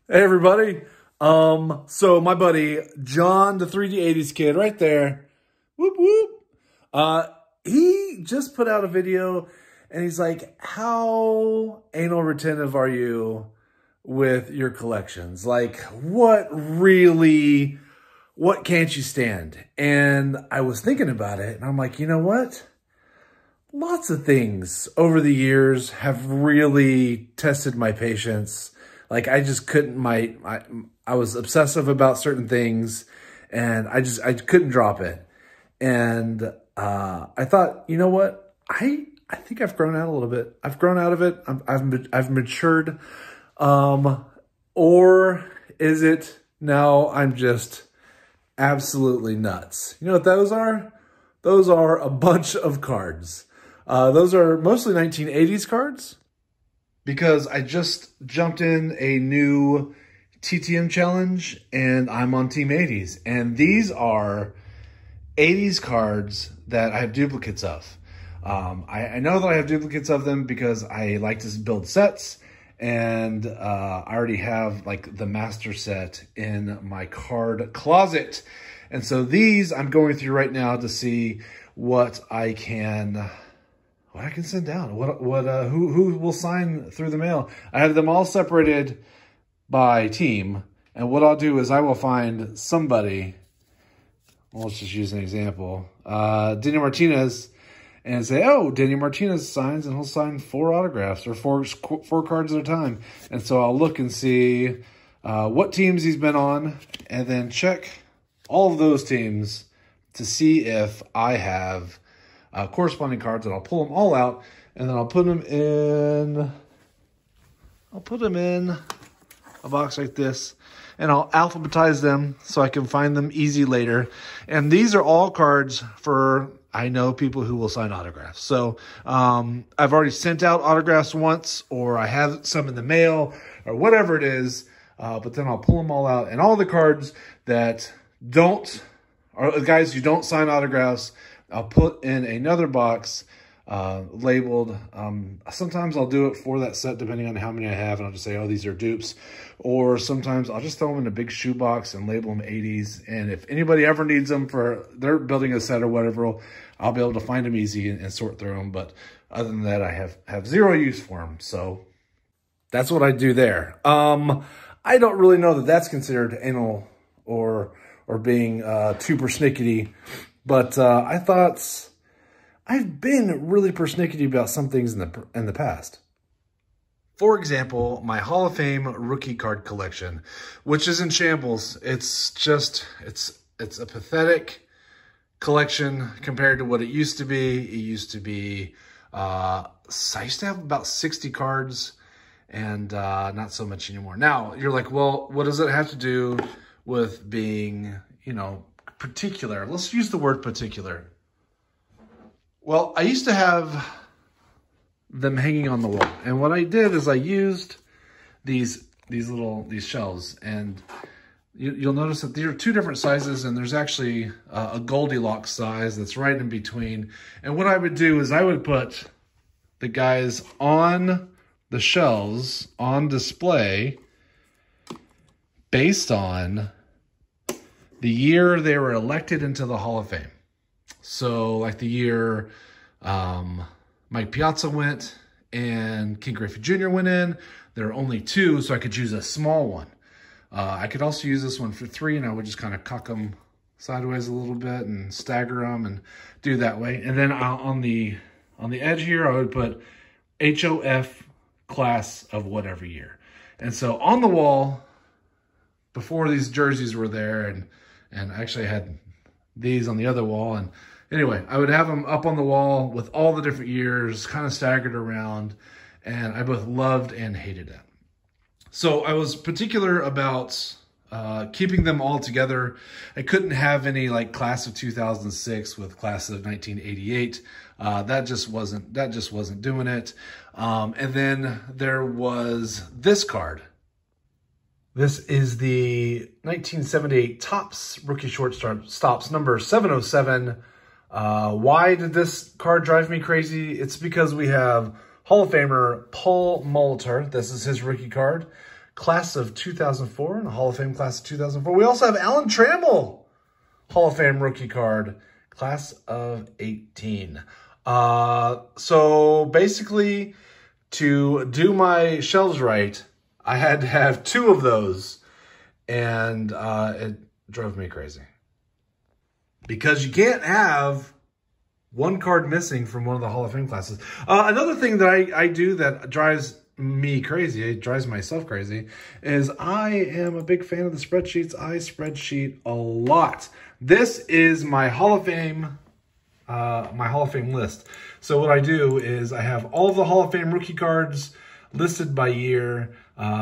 Hey everybody. So my buddy John, the 3D80s kid right there, whoop whoop. He just put out a video and he's like, how anal retentive are you with your collections? Like, what can't you stand? And I was thinking about it and I'm like, you know what? Lots of things over the years have really tested my patience. Like I just couldn't, I was obsessive about certain things and I couldn't drop it. And I thought, you know what? I think I've grown out a little bit. I've grown out of it. I've matured. Or is it now I'm just absolutely nuts? You know what those are? Those are a bunch of cards. Those are mostly 1980s cards, because I just jumped in a new TTM challenge and I'm on Team 80s. And these are 80s cards that I have duplicates of. I know that I have duplicates of them because I like to build sets, and I already have like the master set in my card closet. And so these I'm going through right now to see what I can send down, who will sign through the mail. I have them all separated by team, and what I'll do is I will find somebody. Well, let's just use an example, Denny Martinez, and say, oh, Denny Martinez signs, and he'll sign 4 autographs or four cards at a time. And so I'll look and see what teams he's been on, and then check all of those teams to see if I have corresponding cards, and I'll pull them all out, and then I'll put them in a box like this, and I'll alphabetize them so I can find them easy later. And these are all cards for, I know, people who will sign autographs. So I've already sent out autographs once, or I have some in the mail, or whatever it is, but then I'll pull them all out, and all the cards that are the guys who don't sign autographs, I'll put in another box labeled. Sometimes I'll do it for that set depending on how many I have, and I'll just say, oh, these are dupes. Or sometimes I'll just throw them in a big shoebox and label them 80s. And if anybody ever needs them for they're building a set or whatever, I'll be able to find them easy and sort through them. But other than that, I have zero use for them. So that's what I do there. I don't really know that that's considered anal or being too persnickety. But I thought I've been really persnickety about some things in the past. For example, my Hall of Fame rookie card collection, which is in shambles. It's a pathetic collection compared to what it used to be. It used to be, I used to have about 60 cards, and not so much anymore. Now, you're like, well, what does it have to do with being, you know, particular? Let's use the word particular. Well, I used to have them hanging on the wall, and what I did is I used these shelves, and you'll notice that these are 2 different sizes, and there's actually a Goldilocks size that's right in between. And what I would do is I would put the guys on the shelves on display based on the year they were elected into the Hall of Fame. So like the year Mike Piazza went and King Griffey Jr. went in, there are only 2, so I could use a small one. I could also use this one for 3, and I would just kind of cock them sideways a little bit and stagger them and do that way. And then on the edge here, I would put HOF class of whatever year. And so on the wall, before these jerseys were there, and actually I had these on the other wall. And anyway, I would have them up on the wall with all the different years kind of staggered around, and I both loved and hated it. So I was particular about keeping them all together. I couldn't have any like class of 2006 with class of 1988. That just wasn't doing it. And then there was this card. This is the 1978 Topps Rookie Shortstops number 707. Why did this card drive me crazy? It's because we have Hall of Famer Paul Molitor. This is his rookie card. class of 2004, in the Hall of Fame class of 2004. We also have Alan Trammell, Hall of Fame rookie card, class of 18. So basically, to do my shelves right, I had to have 2 of those, and it drove me crazy. Because you can't have 1 card missing from one of the Hall of Fame classes. Another thing that I do that drives me crazy, it drives myself crazy, is I am a big fan of the spreadsheets. I spreadsheet a lot. This is my Hall of Fame list. So what I do is I have all of the Hall of Fame rookie cards listed by year,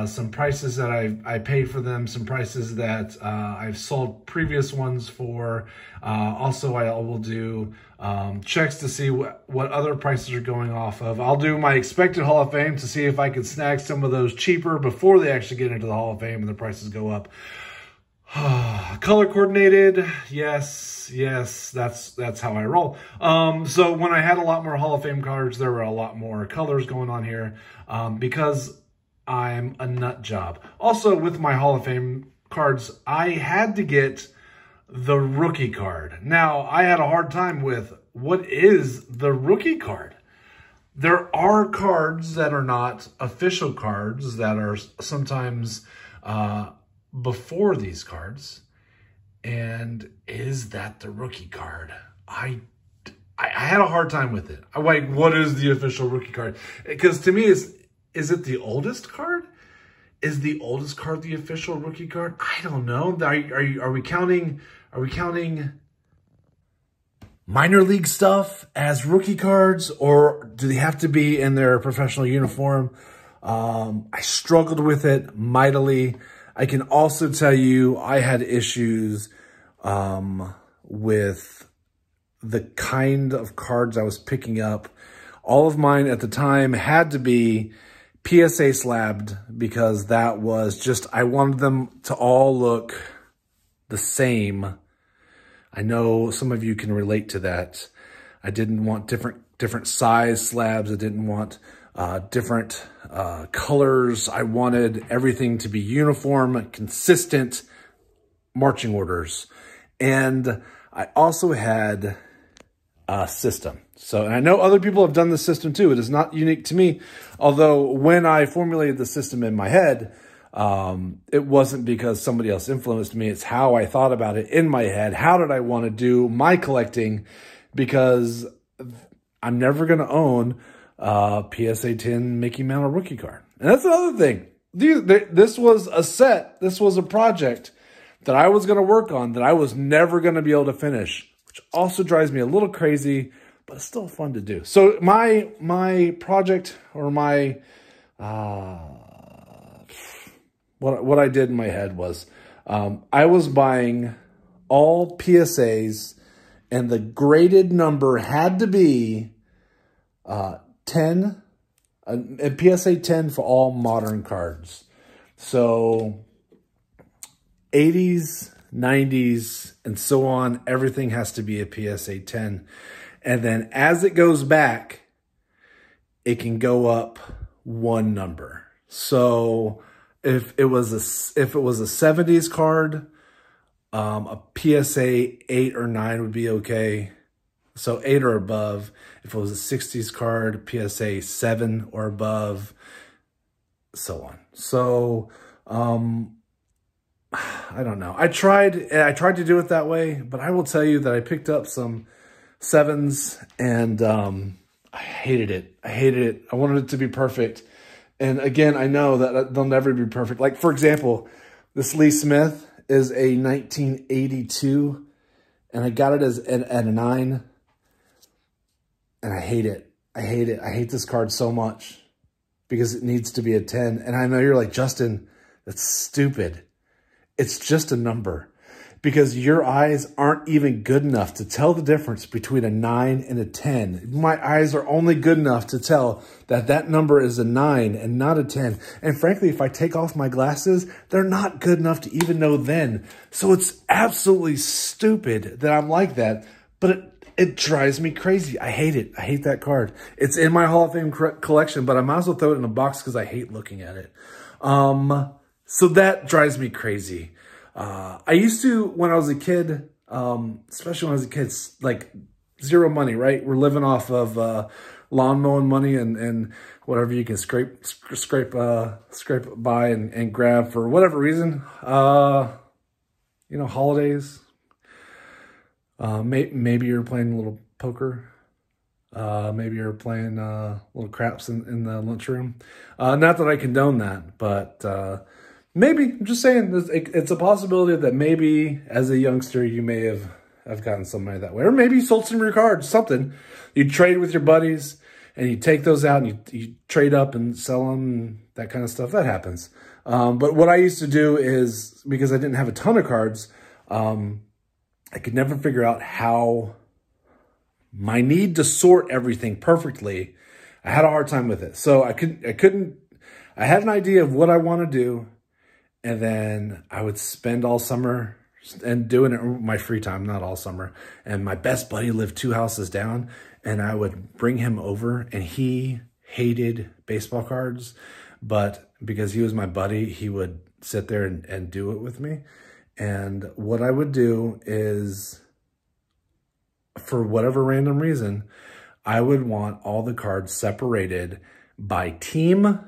some prices that I paid for them, some prices that I've sold previous ones for. Also, I will do checks to see what other prices are going off of. I'll do my expected Hall of Fame to see if I can snag some of those cheaper before they actually get into the Hall of Fame and the prices go up. Color coordinated, yes, that's how I roll. So when I had a lot more Hall of Fame cards, there were a lot more colors going on here, because I'm a nut job. Also, with my Hall of Fame cards, I had to get the rookie card. Now, I had a hard time with what is the rookie card. There are cards that are not official cards that are sometimes before these cards, and is that the rookie card? I had a hard time with it. I'm like, what is the official rookie card? Because to me, is it the oldest card? Is the oldest card the official rookie card? I don't know. Are we counting minor league stuff as rookie cards, or do they have to be in their professional uniform? I struggled with it mightily. I can also tell you I had issues with the kind of cards I was picking up. All of mine at the time had to be PSA Slabbed, because that was just, I wanted them to all look the same. I know some of you can relate to that. I didn't want different size slabs. I didn't want different colors. I wanted everything to be uniform, consistent marching orders. And I also had a system. So, and I know other people have done this system too. It is not unique to me. Although when I formulated the system in my head, it wasn't because somebody else influenced me. It's how I thought about it in my head. How did I want to do my collecting? Because I'm never going to own PSA 10 Mickey Mantle rookie card. And that's another thing. This was a set. This was a project that I was going to work on that I was never going to be able to finish, which also drives me a little crazy, but it's still fun to do. So my project, or my what I did in my head was I was buying all PSAs, and the graded number had to be 10, a PSA 10 for all modern cards. So 80s, 90s, and so on, everything has to be a PSA 10. And then as it goes back, it can go up 1 number. So if it was a 70s card, a PSA 8 or 9 would be okay. So 8 or above. If it was a 60s card, PSA 7 or above, so on. So I don't know. I tried to do it that way, but I will tell you that I picked up some 7s, and I hated it. I hated it. I wanted it to be perfect. And again, I know that they'll never be perfect. Like, for example, this Lee Smith is a 1982, and I got it at a 9, and I hate it. I hate it. I hate this card so much because it needs to be a 10. And I know you're like, Justin, that's stupid. It's just a number, because your eyes aren't even good enough to tell the difference between a 9 and a 10. My eyes are only good enough to tell that that number is a 9 and not a 10. And frankly, if I take off my glasses, they're not good enough to even know then. So it's absolutely stupid that I'm like that, but it drives me crazy. I hate it. I hate that card. It's in my Hall of Fame collection, but I might as well throw it in a box because I hate looking at it. So that drives me crazy. I used to, when I was a kid, especially when I was a kid, like zero money, right? We're living off of lawn mowing money and whatever you can scrape by and grab for whatever reason. You know, holidays. Maybe you're playing a little poker. Maybe you're playing little craps in the lunchroom. Not that I condone that, but maybe, I'm just saying, it's a possibility that maybe as a youngster you may have gotten some money that way. Or maybe you sold some of your cards, something. You trade with your buddies and you take those out and you trade up and sell them, that kind of stuff. That happens. But what I used to do is, because I didn't have a ton of cards, I could never figure out how my need to sort everything perfectly. I had a hard time with it. So I had an idea of what I want to do. And then I would spend all summer and doing it in my free time, not all summer. And my best buddy lived 2 houses down, and I would bring him over, and he hated baseball cards, but because he was my buddy, he would sit there and do it with me. And what I would do is, for whatever random reason, I would want all the cards separated by team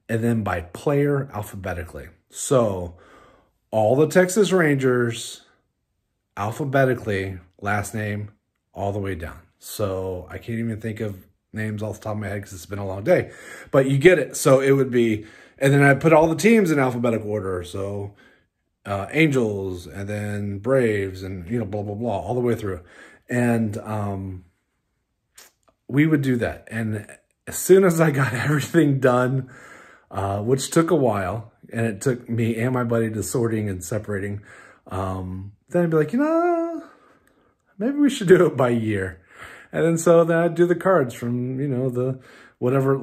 and then by player alphabetically. So all the Texas Rangers alphabetically, last name, all the way down. So I can't even think of names off the top of my head because it's been a long day. But you get it. So it would be, and then I put all the teams in alphabetical order. So Angels and then Braves and, you know, blah, blah, blah, all the way through. And we would do that. And as soon as I got everything done, which took a while, and it took me and my buddy to sorting and separating, then I'd be like, you know, maybe we should do it by year. And then so then I'd do the cards from, you know, the whatever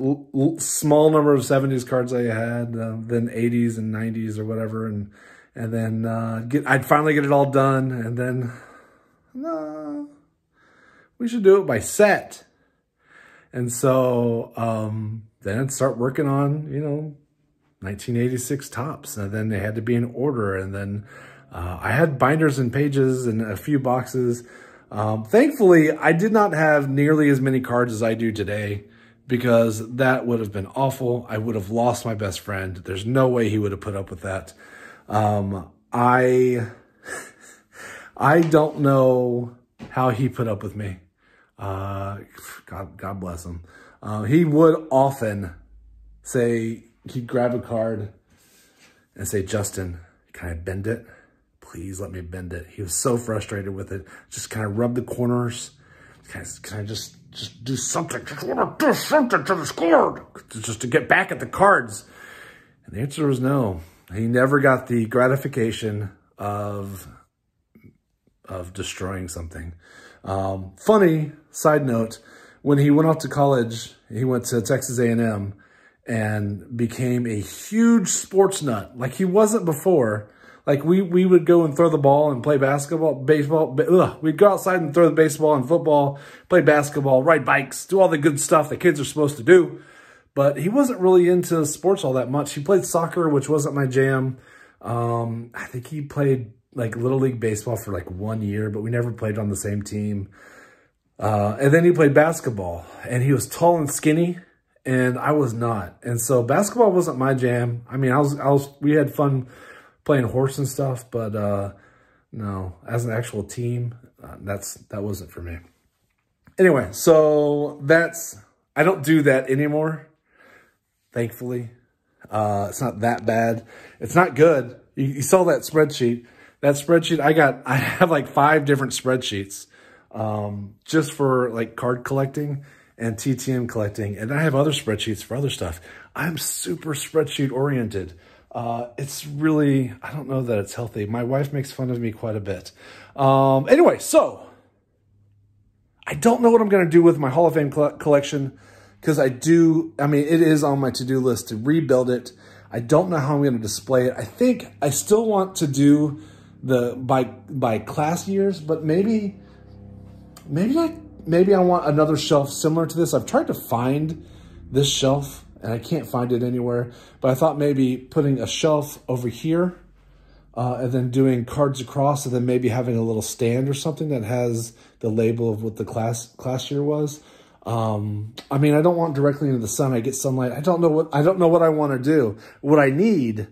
small number of 70s cards I had, then 80s and 90s or whatever. And then I'd finally get it all done. And then, no, we should do it by set. And so then I'd start working on, you know, 1986 tops, and then they had to be in order. And then I had binders and pages and a few boxes. Thankfully, I did not have nearly as many cards as I do today, because that would have been awful. I would have lost my best friend. There's no way he would have put up with that. I don't know how he put up with me. God bless him. He would often say, he'd grab a card and say, "Justin, can I bend it? Please let me bend it." He was so frustrated with it. Just kind of rub the corners. Can I just do something? Just want to do something to this card, just to get back at the cards. And the answer was no. He never got the gratification of destroying something. Funny side note, when he went off to college, he went to Texas A&M and became a huge sports nut. Like he wasn't before. Like we would go and throw the ball and play basketball, baseball. We'd go outside and throw the baseball and football, play basketball, ride bikes, do all the good stuff that kids are supposed to do. But he wasn't really into sports all that much. He played soccer, which wasn't my jam. I think he played like Little League baseball for like 1 year, but we never played on the same team. And then he played basketball, and he was tall and skinny, and I was not. And so basketball wasn't my jam. I mean, we had fun playing horse and stuff, but no, as an actual team, that wasn't for me. Anyway, so I don't do that anymore, thankfully. It's not that bad. It's not good. You saw that spreadsheet. That spreadsheet, I have like 5 different spreadsheets just for like card collecting and TTM collecting. And I have other spreadsheets for other stuff. I'm super spreadsheet oriented. It's really, I don't know that it's healthy. My wife makes fun of me quite a bit. Anyway, so I don't know what I'm going to do with my Hall of Fame collection, because it is on my to-do list to rebuild it. I don't know how I'm going to display it. I think I still want to do the by class years, but maybe I want another shelf similar to this. I've tried to find this shelf, and I can't find it anywhere. But I thought maybe putting a shelf over here and then doing cards across, and then maybe having a little stand or something that has the label of what the class year was. I mean, I don't want directly into the sun. I get sunlight. I don't know what I want to do. What I need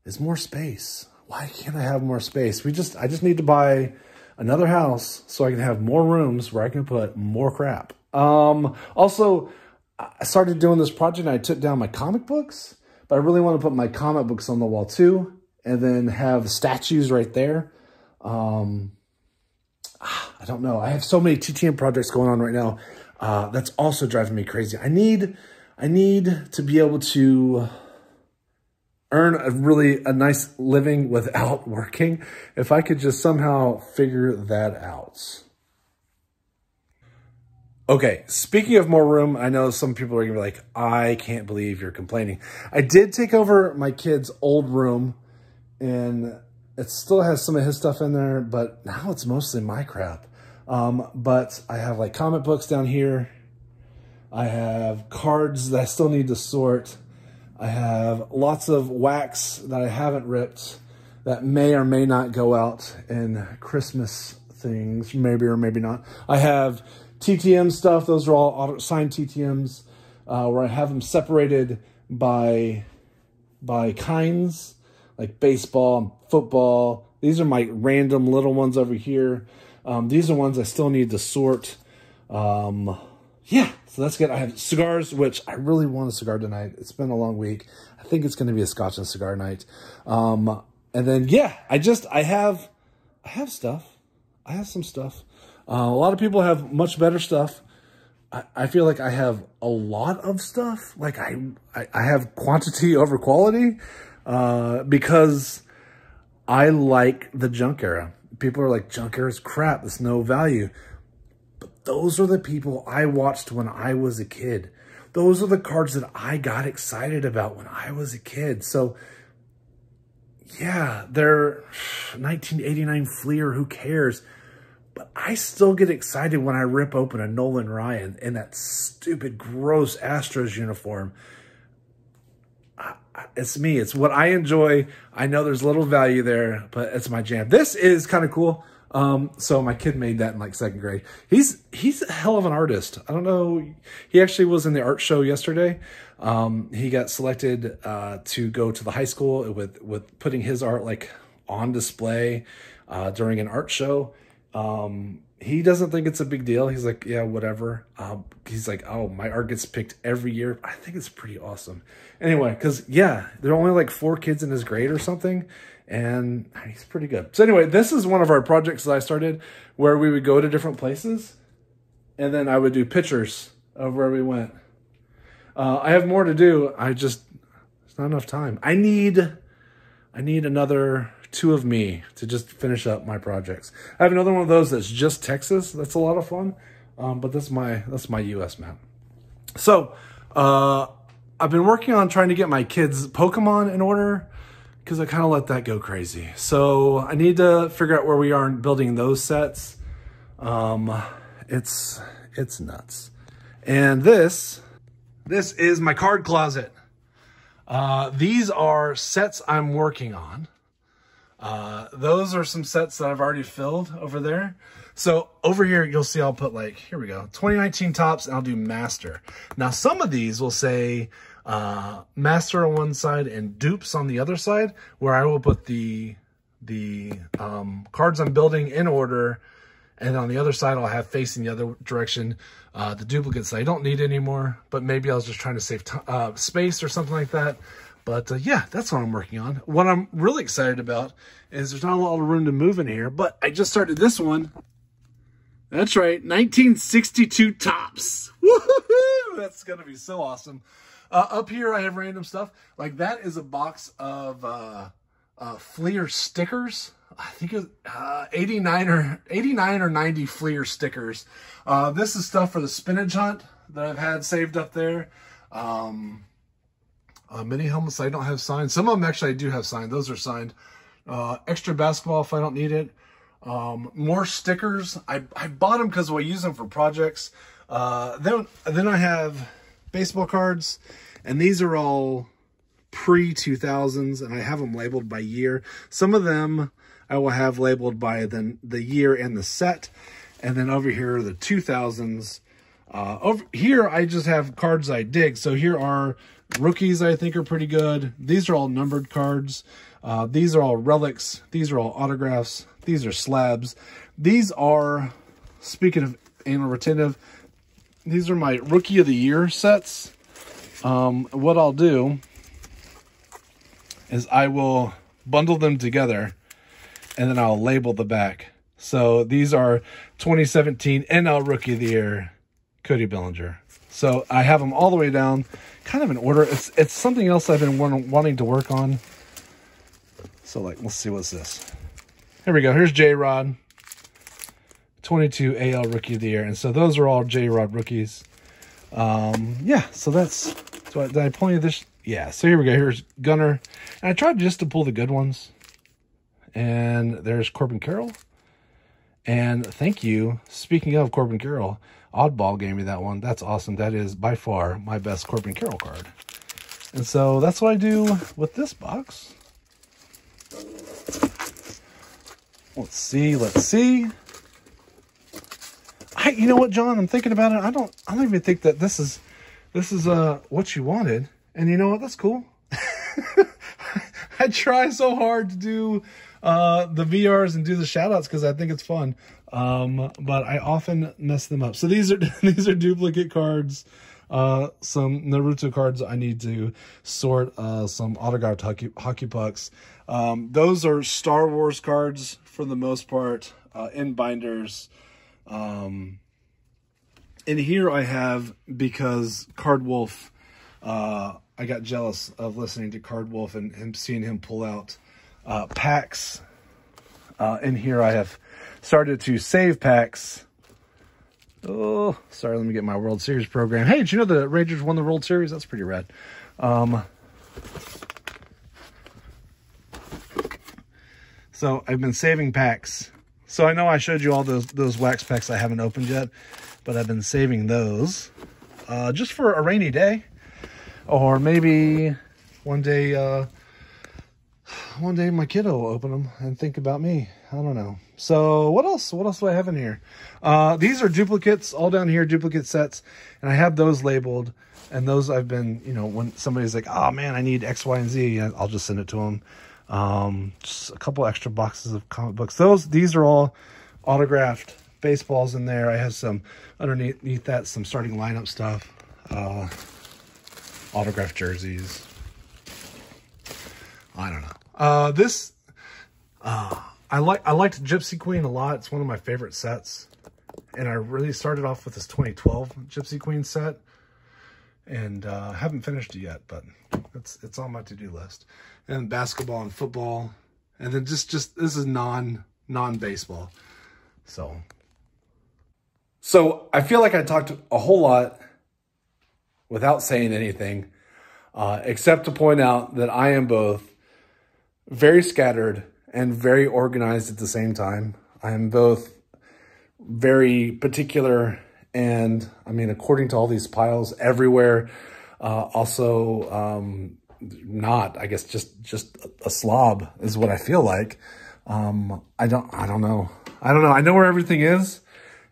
is more space. Why can't I have more space? I just need to buy another house so I can have more rooms where I can put more crap. Also, I started doing this project and I took down my comic books, but I really want to put my comic books on the wall too, and then have statues right there. I don't know. I have so many TTM projects going on right now. That's also driving me crazy. I need to be able to earn a nice living without working. If I could just somehow figure that out. Okay, speaking of more room, I know some people are gonna be like, I can't believe you're complaining. I did take over my kid's old room, and it still has some of his stuff in there, but now it's mostly my crap. But I have like comic books down here. I have cards that I still need to sort. I have lots of wax that I haven't ripped that may or may not go out in Christmas things, maybe or maybe not. I have TTM stuff. Those are all signed TTMs where I have them separated by kinds, like baseball and football. These are my random little ones over here. These are ones I still need to sort. Yeah, so that's good. I have cigars, which I really want a cigar tonight. It's been a long week. I think it's going to be a Scotch and cigar night. And then, yeah, I have stuff. I have some stuff. A lot of people have much better stuff. I feel like I have a lot of stuff. Like I have quantity over quality because I like the junk era. People are like, junk era is crap. There's no value. But those are the people I watched when I was a kid. Those are the cards that I got excited about when I was a kid. So, yeah, they're 1989 Fleer. Who cares? But I still get excited when I rip open a Nolan Ryan in that stupid, gross Astros uniform. It's me. It's what I enjoy. I know there's little value there, but it's my jam. This is kind of cool. So my kid made that in like 2nd grade. He's a hell of an artist. I don't know. He actually was in the art show yesterday. He got selected to go to the high school with putting his art like on display during an art show. He doesn't think it's a big deal. He's like, yeah, whatever. He's like, oh, my art gets picked every year. I think it's pretty awesome. Anyway, because, yeah, there are only like 4 kids in his grade or something, and he's pretty good. So anyway, this is one of our projects that I started where we would go to different places, and then I would do pictures of where we went. I have more to do. There's not enough time. I need another 2 of me to just finish up my projects. I have another one of those that's just Texas. That's a lot of fun. But that's my US map. So I've been working on trying to get my kids' Pokemon in order because I kind of let that go crazy. So I need to figure out where we are in building those sets. It's nuts. And this is my card closet. These are sets I'm working on. Those are some sets that I've already filled over there. So over here, you'll see I'll put like, here we go, 2019 tops, and I'll do master. Now, some of these will say master on one side and dupes on the other side, where I will put the cards I'm building in order, and on the other side, I'll have facing the other direction the duplicates that I don't need anymore, but maybe I was just trying to save space or something like that. But yeah, that's what I'm working on. What I'm really excited about is there's not a lot of room to move in here, but I just started this one. That's right, 1962 tops. Woohoo! That's going to be so awesome. Up here, I have random stuff. Like that is a box of Fleer stickers. I think it's 89 or 90 Fleer stickers. This is stuff for the spinach hunt that I've had saved up there. Mini helmets I don't have signed. Some of them actually I do have signed. Those are signed. Extra basketball if I don't need it. More stickers. I bought them because I use them for projects. Then I have baseball cards, And these are all pre-2000s, and I have them labeled by year. Some of them I will have labeled by the year and the set. And then over here are the 2000s. Over here, I just have cards I dig. So here are rookies I think are pretty good. These are all numbered cards. These are all relics. These are all autographs. These are slabs. These are, speaking of anal retentive, these are my Rookie of the Year sets. What I'll do is I will bundle them together and then I'll label the back. So these are 2017 NL Rookie of the Year, Cody Bellinger. So I have them all the way down, kind of in order. It's something else I've been wanting to work on. So like, let's see, what's this? Here we go. Here's J-Rod, 22 AL Rookie of the Year. And so those are all J-Rod rookies. Yeah, so that's, did I pull any of this? Yeah, so here we go. Here's Gunner. And I tried just to pull the good ones. And there's Corbin Carroll. And thank you. Speaking of Corbin Carroll, Oddball gave me that one. That's awesome. That is by far my best Corbin Carroll card. And so that's what I do with this box. Let's see. You know what, John? I'm thinking about it. I don't even think that this is what you wanted. And you know what? That's cool. I try so hard to do the VRs and do the shout outs because I think it's fun. But I often mess them up. So these are duplicate cards. Some Naruto cards I need to sort, some autographed hockey pucks. Those are Star Wars cards for the most part, in binders. And here I have, because Card Wolf, I got jealous of listening to Card Wolf and seeing him pull out packs. In here I have started to save packs. Oh, sorry, let me get my World Series program. Hey, did you know the Rangers won the World Series? That's pretty rad. So I've been saving packs. So I know I showed you all those wax packs I haven't opened yet, but I've been saving those just for a rainy day, or maybe one day my kiddo will open them and think about me. I don't know. So what else do I have in here? These are duplicates all down here, duplicate sets, and I have those labeled. And those I've been, when somebody's like, oh man, I need X, Y, and Z, I'll just send it to them. Just a couple extra boxes of comic books. These are all autographed baseballs in there. I have some underneath that, some starting lineup stuff, autographed jerseys. I don't know. I liked Gypsy Queen a lot. It's one of my favorite sets. And I really started off with this 2012 Gypsy Queen set. And haven't finished it yet, but it's on my to-do list. And basketball and football. And then just this is non-baseball. So I feel like I talked a whole lot without saying anything, except to point out that I am both very scattered and very organized at the same time. I am both very particular and, I mean, according to all these piles everywhere, also not, I guess, just a slob is what I feel like. I don't know. I know where everything is,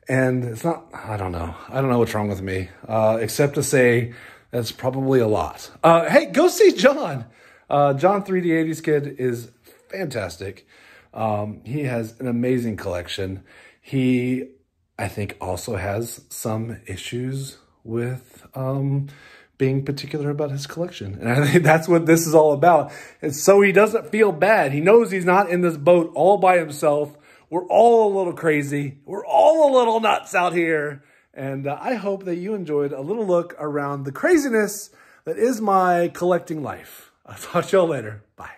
and it's not, I don't know what's wrong with me, except to say that's probably a lot. Hey, go see John. John 3D80s Kid is fantastic. He has an amazing collection. He, I think, also has some issues with being particular about his collection. And I think that's what this is all about. And so he doesn't feel bad. He knows he's not in this boat all by himself. We're all a little crazy. We're all a little nuts out here. And I hope that you enjoyed a little look around the craziness that is my collecting life. I'll talk to y'all later. Bye.